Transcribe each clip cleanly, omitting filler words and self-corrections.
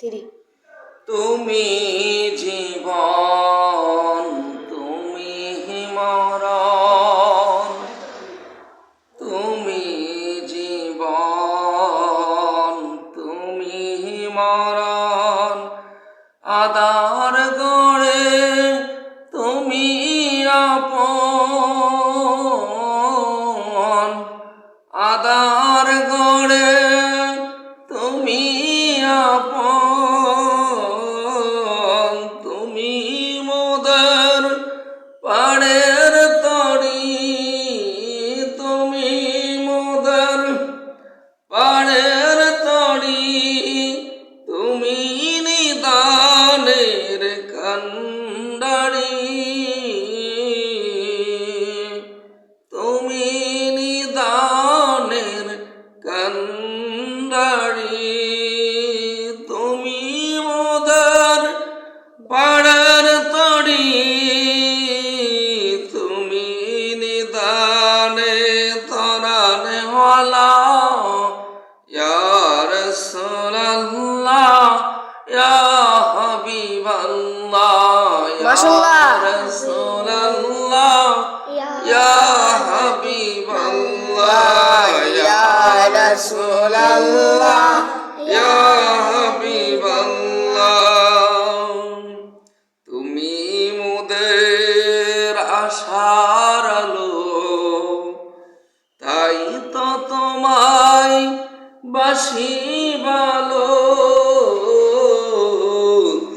3 তুমি জীবন তুমি মরণ, তুমি জীবন তুমি মরণ, আদার গড়ে তুমি আপন, আদার গড়ে তুমি আপন, তুমি মোদের পাড়ের তরি, তুমি মোদের পাড়ের তরি, তুমি নিদানের কান্ডারি, তুমি নিদানের কান্ডারি, তুমি মোদের পাড়ার তরি, তুমি নিদানে তরানে ওয়ালা, ইয়া রাসূলুল্লাহ ইয়া হাবিবাল্লাহ, ইয়া রাসূলুল্লাহ ইয়া হাবিবাল্লাহ, ইয়া রাসূলুল্লাহ ইয়া হাবিবাল্লাহ, তুমি মোদের আশার আলো, তাই তো তোমায় বাসি ভালো,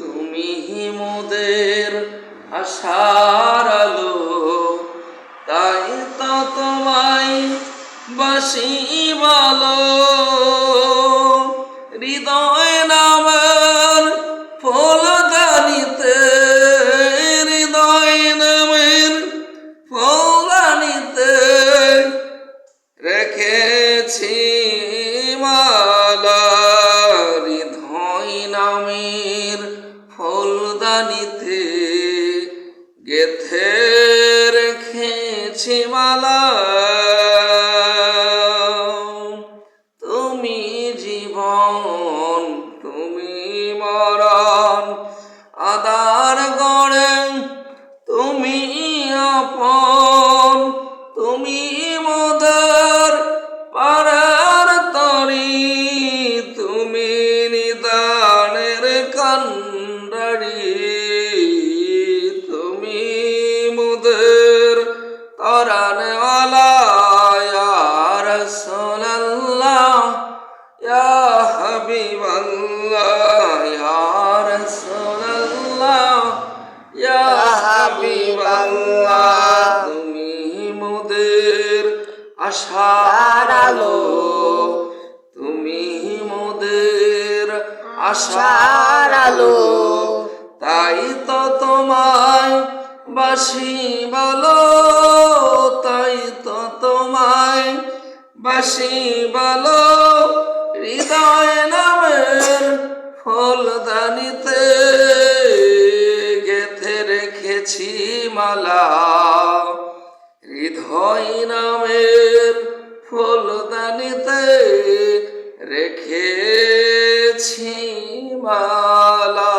তুমি মোদের আশার আলো, তাই তো তোমায় বাসি ভালো, হৃদয় নামের ফুলদানিতে, হৃদয় নামের ফুলদানিতে রেখেছি মালা, হৃদয় নামের ফুলদানিতে গেথে রেখেছি মালা, তুমি জীবন তুমি মরণ, আদার গড়ে তুমি আপন, তুমি মোদের পাড়ার তরি, তুমি নিদানের কান্ডারি, তুমি মোদের তরানে ওয়ালা, ইয়া রাসূলুল্লাহ ইয়া হাবিবাল্লাহ, ইয়া রাসূলুল্লাহ ইয়া হাবিবাল্লাহ, তুমি মোদের আশার আলো, তুমি মোদের আশার আলো, তাই তো তোমায় বাসি ভালো, তাই তো তোমায় বাসি ভালো, হৃদয় নামের ফুলদানিতে গেথে রেখেছি মালা, হৃদয় নামের ফুলদানিতে রেখেছি মালা।